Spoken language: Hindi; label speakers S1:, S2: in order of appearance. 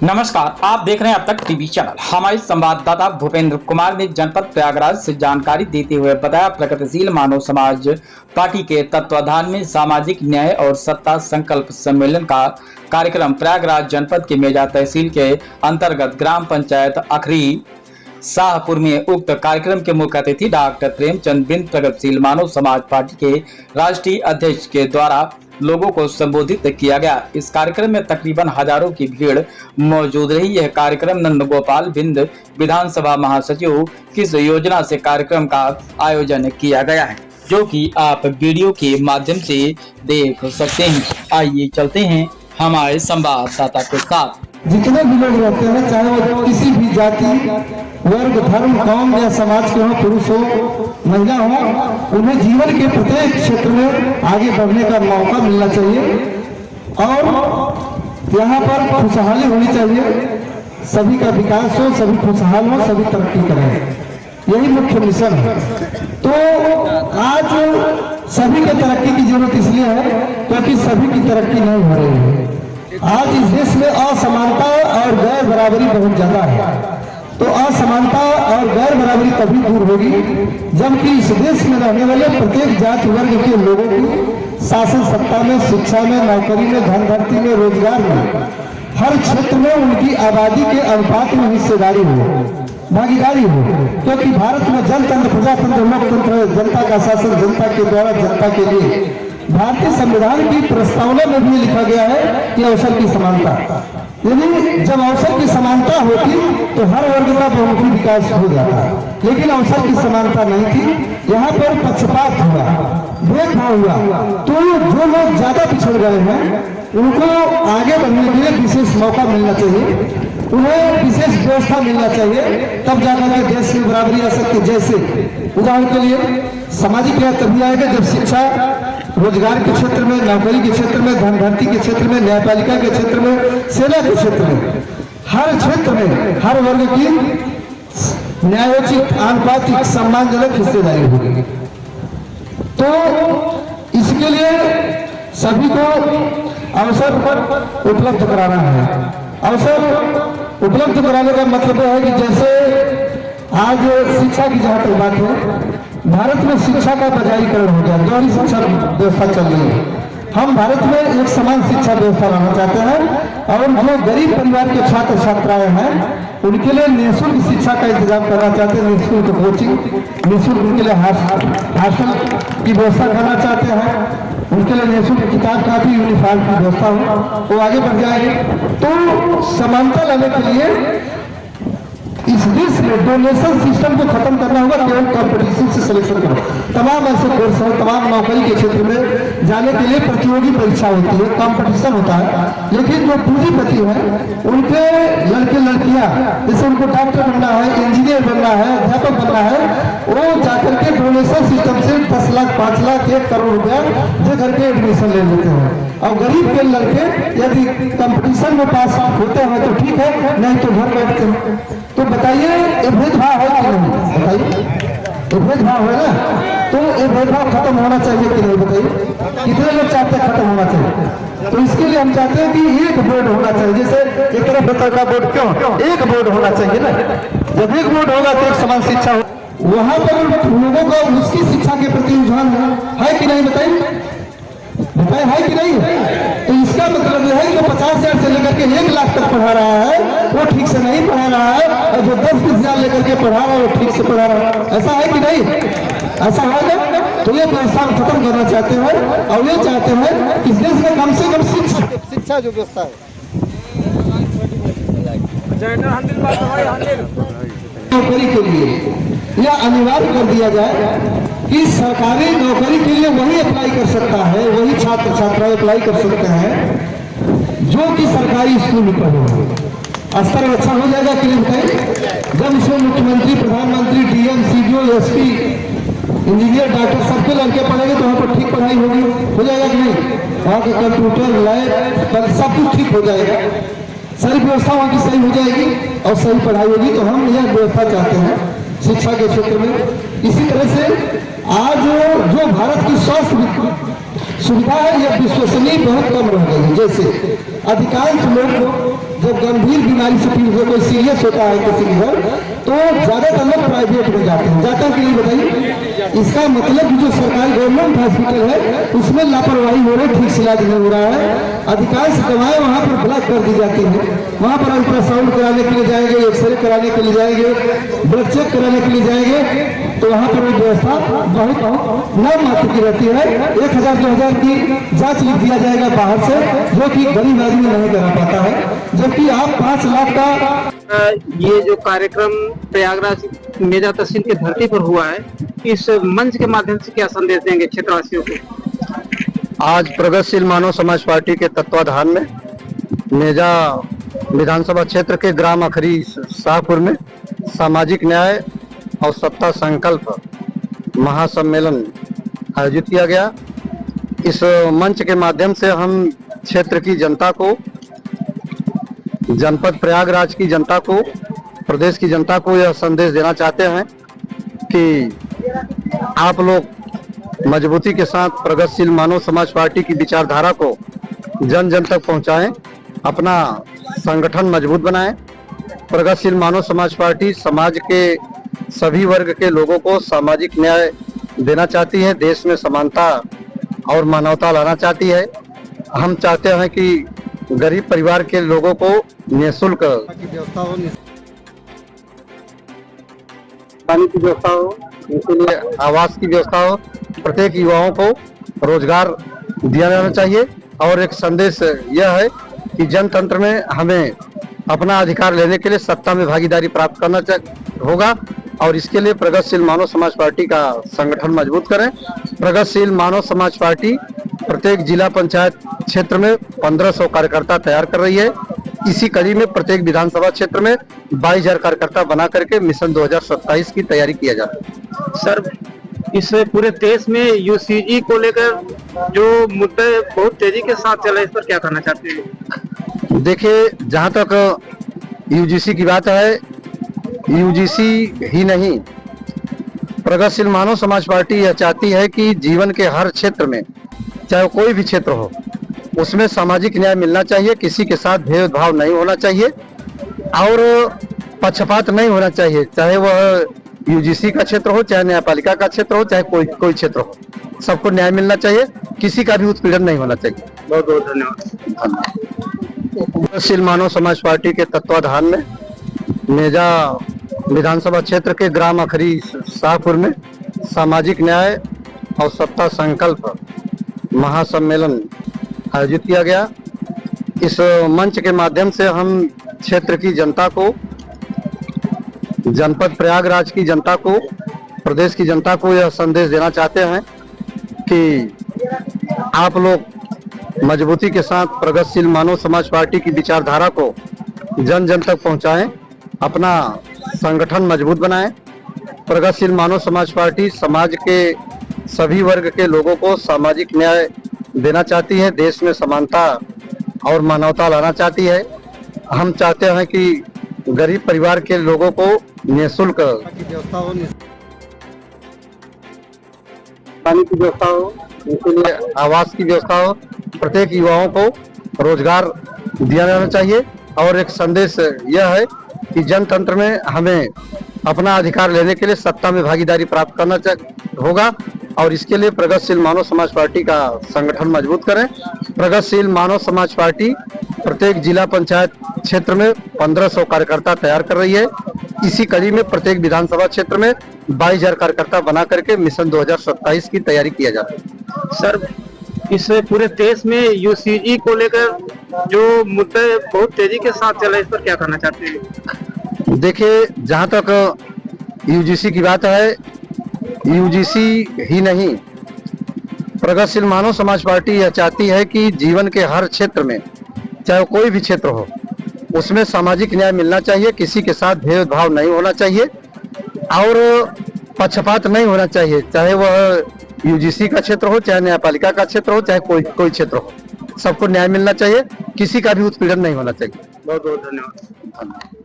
S1: नमस्कार, आप देख रहे हैं अब तक टीवी चैनल। हमारे संवाददाता भूपेंद्र कुमार ने जनपद प्रयागराज से जानकारी देते हुए बताया, प्रगतिशील मानव समाज पार्टी के तत्वाधान में सामाजिक न्याय और सत्ता संकल्प सम्मेलन का कार्यक्रम प्रयागराज जनपद के मेजा तहसील के अंतर्गत ग्राम पंचायत अखरी शाहपुर में उक्त कार्यक्रम के मुख्य अतिथि डॉक्टर प्रेमचंद बिंद प्रगतिशील मानव समाज पार्टी के राष्ट्रीय अध्यक्ष के द्वारा लोगों को संबोधित किया गया। इस कार्यक्रम में तकरीबन हजारों की भीड़ मौजूद रही। यह कार्यक्रम नंदगोपाल बिंद विधानसभा महासचिव किस योजना से कार्यक्रम का आयोजन किया गया है, जो कि आप वीडियो के माध्यम से देख सकते हैं। आइए चलते हैं हमारे संवाददाता के साथ।
S2: जितने भी लोग रहते हैं, चाहे वो किसी भी जाति, वर्ग, धर्म, कौम या समाज के हो, पुरुष हो, महिला हो, उन्हें जीवन के प्रत्येक क्षेत्र में आगे बढ़ने का मौका मिलना चाहिए और यहाँ पर खुशहाली होनी चाहिए। सभी का विकास हो, सभी खुशहाल हो, सभी तरक्की करें, यही मुख्य मिशन है। तो आज सभी की तरक्की की जरूरत इसलिए है क्योंकि सभी की तरक्की नहीं हो रही है। आज इस देश में असमानता और गैर बराबरी बहुत ज्यादा है। तो असमानता और गैर बराबरी तभी दूर होगी जबकि इस देश में रहने वाले प्रत्येक जाति वर्ग के लोगों की शासन सत्ता में, शिक्षा में, नौकरी में, धन धरती में, रोजगार में, हर क्षेत्र में उनकी आबादी के अनुपात में हिस्सेदारी हो, भागीदारी हो। क्योंकि भारत में जनतंत्र, प्रजातंत्र, लोकतंत्र, जनता का शासन जनता के द्वारा जनता के लिए। भारतीय संविधान की प्रस्तावना में भी लिखा गया है कि अवसर की समानता, यानी जब अवसर की समानता होती तो हर वर्ग का बहुमुखी विकास हो जाता, लेकिन अवसर की समानता नहीं थी। यहाँ पर पक्षपात हुआ, भेदभाव हुआ। तो जो लोग ज्यादा पिछड़ गए हैं उनको आगे बढ़ने के लिए विशेष मौका मिलना चाहिए, उन्हें विशेष व्यवस्था मिलना चाहिए, तब जाकर के देश में बराबरी आ सकती। जैसे उदाहरण के लिए सामाजिक न्याय तभी आएगा जब शिक्षा, रोजगार के क्षेत्र में, नौकरी के क्षेत्र में, धन धरती के क्षेत्र में, न्यायपालिका के क्षेत्र में, सेना के क्षेत्र में, हर क्षेत्र में हर वर्ग की न्यायोचित, आनुपातिक, सम्मानजनक हिस्सेदारी होगी। तो इसके लिए सभी को अवसर पर उपलब्ध कराना है। अवसर उपलब्ध कराने का मतलब है कि जैसे आज शिक्षा की जहाँ तक बात है, भारत में शिक्षा का बजारीकरण हो गया, दोहरी शिक्षा व्यवस्था चल रही है। हम भारत में एक समान शिक्षा व्यवस्था लाना चाहते हैं और जो गरीब परिवार के छात्र छात्राएं हैं उनके लिए निःशुल्क शिक्षा का इंतजाम करना चाहते हैं, निःशुल्क कोचिंग, निःशुल्क उनके लिए हॉस्टल की व्यवस्था करना चाहते हैं, उनके लिए निःशुल्क किताब कापी यूनिफॉर्म की व्यवस्था हो, वो आगे बढ़ जाएंगे। तो समानता लाने के लिए इस देश में डोनेशन सिस्टम को खत्म करना होगा, केवल कॉम्पिटिशन से सिलेक्शन करो। तमाम ऐसे कोर्स हैं, तमाम नौकरी के क्षेत्र में जाने के लिए प्रतियोगी परीक्षा होती है, कंपटीशन होता है, लेकिन जो पूंजीपति हैं उनके लड़के लड़कियां, जैसे उनको डॉक्टर बनना है, इंजीनियर बनना है, अध्यापक बनना है, वो जाकर के डोनेशन सिस्टम से 10 लाख, 5 लाख, 1 करोड़ रुपया दे करके एडमिशन ले लेते हैं। और गरीब के लड़के यदि कंपटीशन में पास होते हैं तो ठीक है, नहीं तो घर बैठते हैं। तो बताइए ये भेदभाव है कि नहीं? बताइए, ये भेदभाव है ना? तो ये भेदभाव खत्म होना चाहिए कि नहीं? बताइए, कितने लोग चाहते हैं खत्म होना चाहिए? तो इसके लिए हम चाहते हैं कि एक बोर्ड होना चाहिए। जैसे एक तरफ बेहतर का बोर्ड, क्यों एक बोर्ड होना चाहिए ना? जब एक बोर्ड होगा तो एक समान शिक्षा हो, वहां पर लोगों को उसकी शिक्षा के प्रति रुझान है कि नहीं? बताइए, है कि नहीं? तो इसका मतलब यह है कि 50,000 से लेकर के 1 लाख तक पढ़ा रहा है वो ठीक से नहीं पढ़ा रहा है, और जो 10-20 हजार लेकर के पढ़ा रहा है वो ठीक से पढ़ा रहा है। ऐसा है कि नहीं? ऐसा है ना? तो ये व्यवस्था खत्म करना चाहते हैं और ये चाहते हैं कि इस देश में कम से कम शिक्षा जो व्यवस्था है नौकरी के लिए यह अनिवार्य कर दिया जाए कि सरकारी नौकरी के लिए वही अप्लाई कर सकता है, वही छात्र छात्रा अप्लाई कर सकते हैं जो कि सरकारी स्कूल में पढ़े। स्तर अच्छा हो जाएगा कि नहीं? बताइए, जब इसमें मुख्यमंत्री, प्रधानमंत्री, DM, CDO, SP, engineer, doctor सबके लड़के पढ़ेंगे तो वहाँ पर ठीक पढ़ाई होगी, हो जाएगा कि नहीं? वहाँ के कंप्यूटर, लैब, सब कुछ ठीक हो जाएगा, सारी व्यवस्था वहाँ की सही हो जाएगी और सही पढ़ाई होगी। तो हम यह व्यवस्था चाहते हैं शिक्षा के क्षेत्र में। इसी तरह से आज जो भारत की स्वास्थ्य सुविधा है यह विश्वसनीय बहुत कम रह गई है। जैसे अधिकांश लोग जब गंभीर बीमारी से पीड़ित हो, कोई सीरियस होता है किसी के घर, तो ज्यादातर लोग प्राइवेट में जाते हैं। जाता है कि नहीं बताइए? इसका मतलब जो सरकारी गवर्नमेंट हॉस्पिटल है उसमें लापरवाही हो रही है, ठीक से इलाज नहीं हो रहा है। अधिकांश दवाएं वहाँ पर ब्लॉक कर दी जाती हैं। वहाँ पर अल्ट्रासाउंड कराने के लिए जाएंगे, एक्सरे कराने के लिए जाएंगे, ब्लड चेक कराने के लिए जाएंगे, तो वहाँ पर व्यवस्था बहुत न मात्र की रहती है। 1000-2000 की जांच लिख दिया जाएगा बाहर से, जो कि गरीब आदमी नहीं करा पाता है, जबकि आप 5 लाख का
S3: ये जो कार्यक्रम प्रयागराज मेजा तहसील की धरती पर हुआ है, इस मंच के माध्यम से क्या संदेश देंगे क्षेत्रवासियों को?
S4: आज प्रगतिशील मानव समाज पार्टी के तत्वाधान में मेजा विधानसभा क्षेत्र के ग्राम अखरी शाहपुर में सामाजिक न्याय और सत्ता संकल्प महासम्मेलन आयोजित किया गया। इस मंच के माध्यम से हम क्षेत्र की जनता को, जनपद प्रयागराज की जनता को, प्रदेश की जनता को यह संदेश देना चाहते हैं कि आप लोग मजबूती के साथ प्रगतिशील मानव समाज पार्टी की विचारधारा को जन जन तक पहुंचाएं, अपना संगठन मजबूत बनाएं। प्रगतिशील मानव समाज पार्टी समाज के सभी वर्ग के लोगों को सामाजिक न्याय देना चाहती है, देश में समानता और मानवता लाना चाहती है। हम चाहते हैं कि गरीब परिवार के लोगों को निःशुल्क पानी की व्यवस्था हो, उनके लिए आवास की व्यवस्था हो, प्रत्येक युवाओं को रोजगार दिया जाना चाहिए। और एक संदेश यह है कि जनतंत्र में हमें अपना अधिकार लेने के लिए सत्ता में भागीदारी प्राप्त करना होगा, और इसके लिए प्रगतिशील मानव समाज पार्टी का संगठन मजबूत करें। प्रगतिशील मानव समाज पार्टी प्रत्येक जिला पंचायत क्षेत्र में 1500 कार्यकर्ता तैयार कर रही है। इसी कड़ी में प्रत्येक विधानसभा क्षेत्र में 22,000 कार्यकर्ता बना करके मिशन 2027 की तैयारी किया जा रहा है।
S3: सर, इस पूरे देश में यूसीजी को लेकर जो मुद्दे बहुत तेजी के साथ चल रहे हैं, इस पर क्या कहना चाहते हैं?
S4: देखिए, जहां तक यूजीसी की बात है, यूजीसी ही नहीं, प्रगतिशील मानव समाज पार्टी यह चाहती है कि जीवन के हर क्षेत्र में, चाहे कोई भी क्षेत्र हो, उसमें सामाजिक न्याय मिलना चाहिए। किसी के साथ भेदभाव नहीं होना चाहिए और पक्षपात नहीं होना चाहिए, चाहे वह यूजीसी का क्षेत्र हो, चाहे न्यायपालिका का क्षेत्र हो, चाहे कोई क्षेत्र हो, सबको न्याय मिलना चाहिए, किसी का भी उत्पीड़न नहीं होना चाहिए।
S3: बहुत बहुत धन्यवाद।
S4: प्रगतिशील मानव समाज पार्टी के तत्वाधान में मेजा विधानसभा क्षेत्र के ग्राम अखरी शाहपुर में सामाजिक न्याय और सत्ता संकल्प महासम्मेलन आयोजित किया गया। इस मंच के माध्यम से हम क्षेत्र की जनता को, जनपद प्रयागराज की जनता को, प्रदेश की जनता को यह संदेश देना चाहते हैं कि आप लोग मजबूती के साथ प्रगतिशील मानव समाज पार्टी की विचारधारा को जन जन तक पहुंचाएं, अपना संगठन मजबूत बनाएं। प्रगतिशील मानव समाज पार्टी समाज के सभी वर्ग के लोगों को सामाजिक न्याय देना चाहती है, देश में समानता और मानवता लाना चाहती है। हम चाहते हैं कि गरीब परिवार के लोगों को निःशुल्क पानी की व्यवस्था हो, उनके लिए आवास की व्यवस्था हो, प्रत्येक युवाओं को रोजगार दिया जाना चाहिए। और एक संदेश यह है कि जनतंत्र में हमें अपना अधिकार लेने के लिए सत्ता में भागीदारी प्राप्त करना होगा, और इसके लिए प्रगतिशील मानव समाज पार्टी का संगठन मजबूत करें। प्रगतिशील मानव समाज पार्टी प्रत्येक जिला पंचायत क्षेत्र में 1500 कार्यकर्ता तैयार कर रही है। इसी कड़ी में प्रत्येक विधानसभा क्षेत्र में 22,000 कार्यकर्ता बना करके मिशन 2027 की तैयारी किया जा रहा है।
S3: सर, इस पूरे देश में यूसीजी को लेकर जो मुद्दे बहुत तेजी के साथ चल रहे हैं, इस पर क्या कहना चाहते हैं?
S4: देखिए, जहां तक यूजीसी की बात है, यूजीसी ही नहीं, प्रगतिशील मानव समाज पार्टी यह चाहती है कि जीवन के हर क्षेत्र में, चाहे कोई भी क्षेत्र हो, उसमें सामाजिक न्याय मिलना चाहिए, किसी के साथ भेदभाव नहीं होना चाहिए और पक्षपात नहीं होना चाहिए, चाहे वह यूजीसी का क्षेत्र हो, चाहे न्यायपालिका का क्षेत्र हो, चाहे कोई क्षेत्र हो, सबको न्याय मिलना चाहिए, किसी का भी उत्पीड़न नहीं होना चाहिए।
S3: बहुत बहुत धन्यवाद।